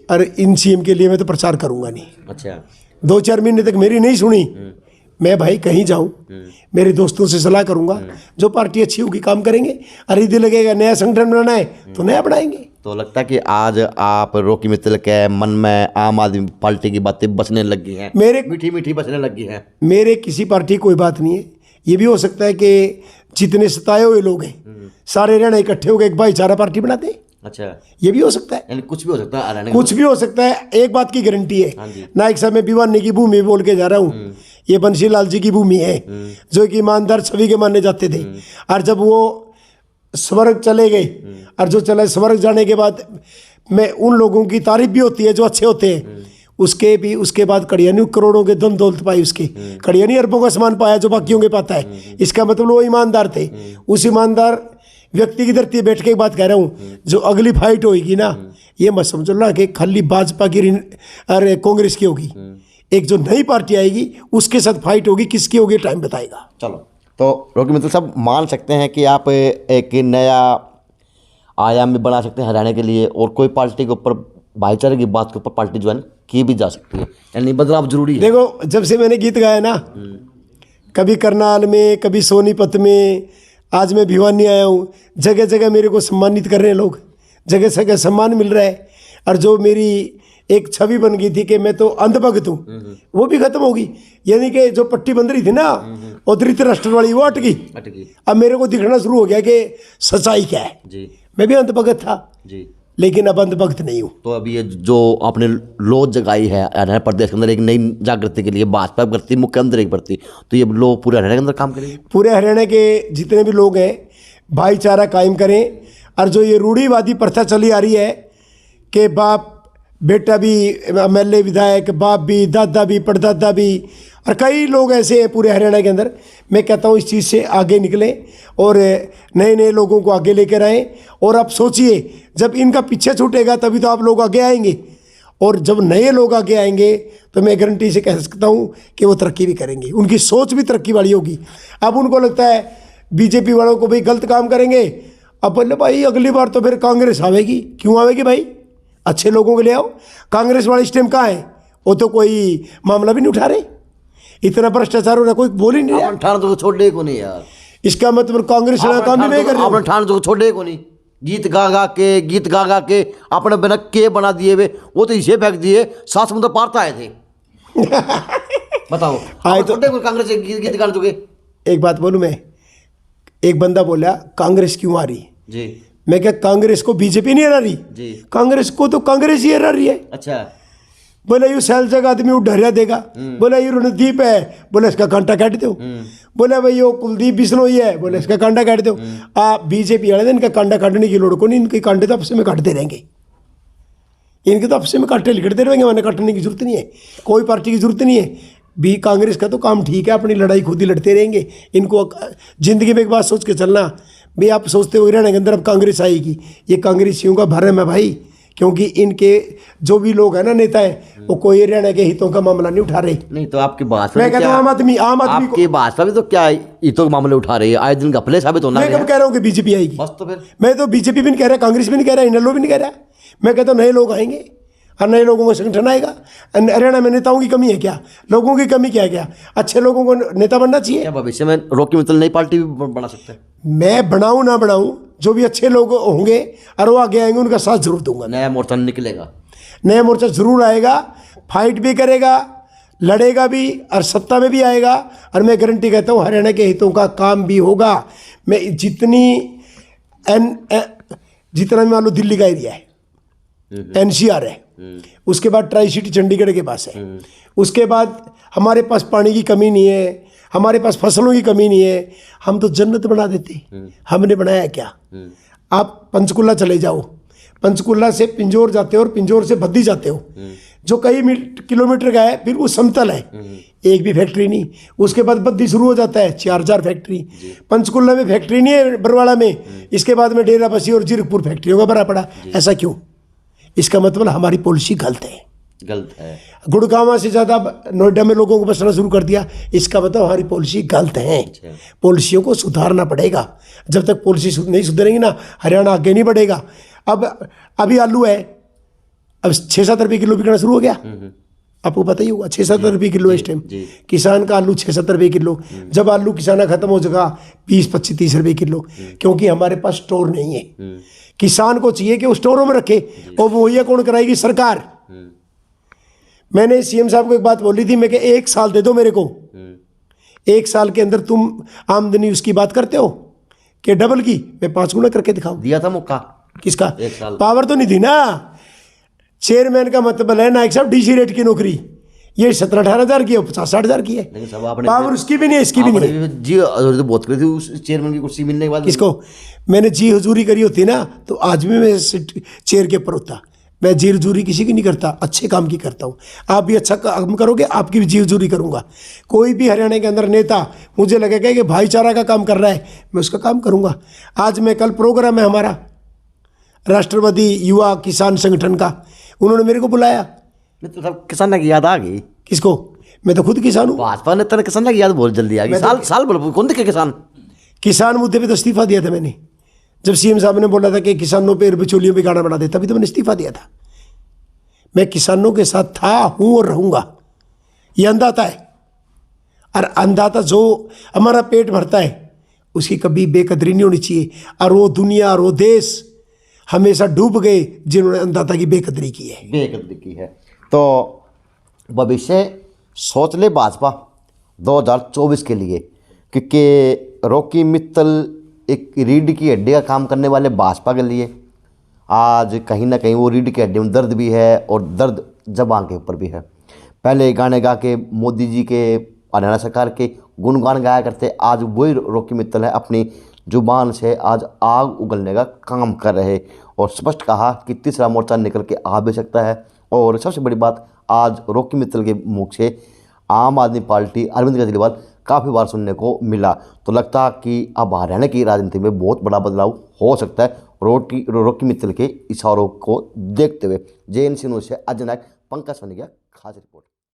और इन सीएम के लिए मैं तो प्रचार करूंगा नहीं। अच्छा, 2-4 महीने तक मेरी नहीं सुनी, मैं भाई कहीं जाऊं, मेरे दोस्तों से सलाह करूंगा, जो पार्टी अच्छी होगी काम करेंगे। अरे यदि लगेगा नया संगठन बनाना है तो नया बनाएंगे। तो लगता है कि आज आप रॉकी मित्तल के मन में आम आदमी पार्टी की बातें बचने लगी हैं, मेरे मीठी मीठी बचने लगी हैं। मेरे किसी पार्टी कोई बात नहीं है। ये भी हो सकता है कि जितने सताए हुए लोग हैं सारे रहना इकट्ठे हो गए एक भाईचारा पार्टी बनाते हैं। अच्छा, ये भी हो सकता है, यानी कुछ भी हो सकता है, कुछ भी हो सकता है। एक बात की गारंटी है, नायक साहब, मैं भिवानी की भूमि बोल के जा रहा हूँ, ये बंसी लाल जी की भूमि है, जो कि ईमानदार छवि के माने जाते थे। और जब वो स्वर्ग चले गए, और जो चले स्वर्ग जाने के बाद में उन लोगों की तारीफ भी होती है जो अच्छे होते हैं, उसके बाद कड़ियानी करोड़ों के धन दौलत पाई, उसके कड़ियानी अरबों का सामान पाया जो बाकियों के पाता है। इसका मतलब वो ईमानदार थे। उस ईमानदार व्यक्ति की धरती बैठ के एक बात कह रहा हूँ, जो अगली फाइट होगी ना, ये मत समझो ना कि खाली भाजपा की अरे कांग्रेस की होगी। एक जो नई पार्टी आएगी उसके साथ फाइट होगी, किसकी होगी टाइम बताएगा। चलो, तो रॉकी मित्तल साहब मान सकते हैं कि आप एक नया आयाम भी बना सकते हैं हरियाणा के लिए, और कोई पार्टी के ऊपर भाईचारे की बात के ऊपर पार्टी जो है की भी जा सकती है, यानी बदलाव जरूरी है। देखो, जब से मैंने गीत गाया ना, कभी करनाल में, कभी सोनीपत में, आज मैं भिवानी आया हूँ, जगह जगह मेरे को सम्मानित कर रहे हैं लोग, जगह जगह सम्मान मिल रहा है। और जो मेरी एक छवि बन गई थी कि मैं तो अंधभक्त हूँ, वो भी खत्म होगी। यानी कि जो पट्टी बन रही थी ना और धृतराष्ट्र वाली, वो अटकी। अब मेरे को दिखना शुरू हो गया कि सच्चाई क्या है जी। मैं भी अंधभक्त था जी। लेकिन अब अंधभक्त नहीं हूँ। तो अभी ये जो आपने लोच जगाई है हरियाणा प्रदेश के अंदर एक नई जागृति के लिए, भाजपा करती, मुख्यमंत्री की प्रति, तो ये लोग पूरे हरियाणा के अंदर काम करेंगे? पूरे हरियाणा के जितने भी लोग हैं भाईचारा कायम करें। और जो ये रूढ़िवादी प्रथा चली आ रही है कि बाप बेटा भी एमएलए विधायक, बाप भी, दादा भी, परदादा भी, और कई लोग ऐसे हैं पूरे हरियाणा के अंदर। मैं कहता हूँ इस चीज़ से आगे निकलें और नए नए लोगों को आगे लेकर आएँ। और आप सोचिए, जब इनका पीछे छूटेगा तभी तो आप लोग आगे आएंगे, और जब नए लोग आगे आएंगे तो मैं गारंटी से कह सकता हूँ कि वो तरक्की भी करेंगे, उनकी सोच भी तरक्की वाली होगी। अब उनको लगता है बीजेपी वालों को भाई गलत काम करेंगे, अब बोले भाई अगली बार तो फिर कांग्रेस आवेगी। क्यों आवेगी भाई? अच्छे लोगों के लिए आओ। कांग्रेस वाले इस टाइम कहाँ है? वो तो कोई मामला भी नहीं उठा रहे, इतना भ्रष्टाचार हो रहा, कोई बोल ही नहीं रहा। ठान तो छोड़े को नहीं यार, इसका मतलब कांग्रेस वाला काम ही नहीं कर रहे। आपने ठान तो छोड़े को नहीं, गीत गा गा के अपने बिना के बना दिए वे, वो तो इसे फेंक दिए, 7 समुद्र पार तो आए थे। बताओ आए तो कांग्रेस से गीत गा चुके। एक बात बोलूं मैं, एक बंदा बोला कांग्रेस क्यों आ रही जी, मैं क्या कांग्रेस को बीजेपी नहीं हरा रही जी, कांग्रेस को तो कांग्रेस ही हरा रही है। अच्छा। बोला यू सैलजग आदमी उठहरिया देगा, बोला यू रणदीप है, बोला इसका कांटा काट दो। बोला भाई यो कुलदीप बिश्नोई है, बोला इसका कांटा काट दो। आप बीजेपी वाले इनका कांटा काटने की लोड़ को नहीं, इनके कांटे तो आपस में काटते रहेंगे, इनके तो आपस में कांटे लिखते रहेंगे, मैंने काटने की जरूरत नहीं है, कोई पार्टी की जरूरत नहीं है। भी कांग्रेस का तो काम ठीक है, अपनी लड़ाई खुद ही लड़ते रहेंगे। इनको जिंदगी में एक बात सोच के चलना, भाई आप सोचते हो हरियाणा के अंदर अब कांग्रेस आएगी, ये कांग्रेसियों का भरम है भाई, क्योंकि इनके जो भी लोग हैं ना नेता है, वो कोई हरियाणा के हितों का मामला नहीं उठा रहे। नहीं तो आपकी भाजपा, मैं कहता हूँ आम आदमी आपकी भाजपा भी तो क्या हितों के मामले उठा रही है, आए दिन घपले साबित होना है। मैं कब कह रहा हूँ कि बीजेपी आएगी? बस तो फिर मैं तो बीजेपी भी नहीं कह रहा, कांग्रेस भी नहीं कह रहा, इनलो भी नहीं कह रहा। मैं कहता हूँ नए लोग आएंगे और नए लोगों का संगठन आएगा। हरियाणा में नेताओं की कमी है क्या? लोगों की कमी क्या है? क्या अच्छे लोगों को नेता बनना चाहिए? क्या भविष्य में रॉकी मित्तल नई पार्टी भी बना सकते हैं? मैं बनाऊं ना बनाऊं, जो भी अच्छे लोग होंगे और वो आगे आएंगे, उनका साथ जरूर दूंगा। नया मोर्चा निकलेगा, नया मोर्चा जरूर आएगा, फाइट भी करेगा, लड़ेगा भी और सत्ता में भी आएगा। और मैं गारंटी कहता हूँ हरियाणा के हितों का काम भी होगा। मैं जितना मान लो दिल्ली का एरिया है, एनसीआर है, उसके बाद ट्राई सिटी चंडीगढ़ के पास है, उसके बाद हमारे पास पानी की कमी नहीं है, हमारे पास फसलों की कमी नहीं है, हम तो जन्नत बना देते। हमने बनाया क्या? आप पंचकुला चले जाओ, पंचकुला से पिंजौर जाते हो और पिंजौर से बद्दी जाते हो, जो कई किलोमीटर का है, फिर वो समतल है, एक भी फैक्ट्री नहीं। उसके बाद बद्दी शुरू हो जाता है, 4 फैक्ट्री। पंचकुला में फैक्ट्री नहीं है, बरवाड़ा में, इसके बाद में डेराबस्सी और जीरकपुर फैक्ट्रियों का भरा पड़ा। ऐसा क्यों? इसका मतलब हमारी पॉलिसी गलत है, गलत है। गुड़गांव से ज़्यादा नोएडा में लोगों को बसना शुरू कर दिया, इसका मतलब हमारी पॉलिसी गलत है। पॉलिसियों को सुधारना पड़ेगा, जब तक पॉलिसी नहीं सुधरेंगी ना, हरियाणा आगे नहीं बढ़ेगा। अब अभी आलू है, अब 6-7 रुपये किलो बिकना शुरू हो गया, आपको पता ही होगा, 6-7 रुपये किलो इस टाइम किसान का आलू 6-7 रुपये किलो। जब आलू किसाना खत्म हो जाएगा 20-25-30 रुपये किलो, क्योंकि हमारे पास स्टोर नहीं है। किसान को चाहिए कि वो स्टोरों में रखे, और वो ये कौन कराएगी? सरकार। मैंने सीएम साहब को एक बात बोली थी, मैं कि 1 साल दे दो मेरे को, 1 साल के अंदर तुम आमदनी उसकी बात करते हो कि डबल की, मैं 5 गुना करके दिखाऊं। दिया था मौका किसका? 1 साल पावर तो नहीं थी ना। चेयरमैन का मतलब है नायक साहब डीसी रेट की नौकरी, ये 17-18 हज़ार की है, 50-60 हज़ार की है। पावर उसकी भी नहीं है, इसकी भी नहीं है। जी हजूरी तो बहुत करी थी उस चेयरमैन की कुर्सी मिलने के बाद। किसको? मैंने जी हजूरी करी होती ना तो आज भी मैं चेयर के ऊपर होता। मैं जी हजूरी किसी की नहीं करता, अच्छे काम की करता हूँ। आप भी अच्छा काम करोगे, आपकी भी जी हजूरी करूँगा। कोई भी हरियाणा के अंदर नेता मुझे लगेगा कि भाईचारा का काम कर रहा है, मैं उसका काम करूँगा। आज मैं कल प्रोग्राम है हमारा राष्ट्रवादी युवा किसान संगठन का, उन्होंने मेरे को बुलाया। तो सब किसान की याद आ गई। किसको? मैं तो खुद किसान हूँ। भाजपा ने तो किसान की याद बहुत जल्दी आ गई। साल बोलो कौन देखे किसान? किसान मुद्दे पे तो इस्तीफा दिया था मैंने, जब सीएम साहब ने बोला था कि किसानों पे बिचौलियों पे गाना बना दे, तभी तो मैंने इस्तीफा दिया था। मैं किसानों के साथ था, हूँ और रहूँगा, ये अंदाता है। और अंदाता जो हमारा पेट भरता है उसकी कभी बेकदरी नहीं होनी चाहिए। और वो दुनिया और वो देश हमेशा डूब गए जिन्होंने अन्नदाता की बेकदरी की है। बेकदरी की है। तो भविष्य सोच ले भाजपा 2024 के लिए, क्योंकि रॉकी मित्तल एक रीढ़ की हड्डी का काम करने वाले भाजपा के लिए आज कहीं ना कहीं वो रीढ़ की हड्डी में दर्द भी है और दर्द जबान के ऊपर भी है। पहले गाने गा के मोदी जी के, हरियाणा सरकार के गुणगान गाया करते, आज वही रॉकी मित्तल है अपनी जुबान से आज आग उगलने का काम कर रहे और स्पष्ट कहा कि तीसरा मोर्चा निकल के आ भी सकता है। और सबसे बड़ी बात, आज रॉकी मित्तल के मुख से आम आदमी पार्टी अरविंद केजरीवाल काफ़ी बार सुनने को मिला। तो लगता कि अब हरियाणा की राजनीति में बहुत बड़ा बदलाव हो सकता है रॉकी मित्तल के इशारों को देखते हुए। JNC न्यूज़ से अजय नायक, पंकज सोनी की खास रिपोर्ट।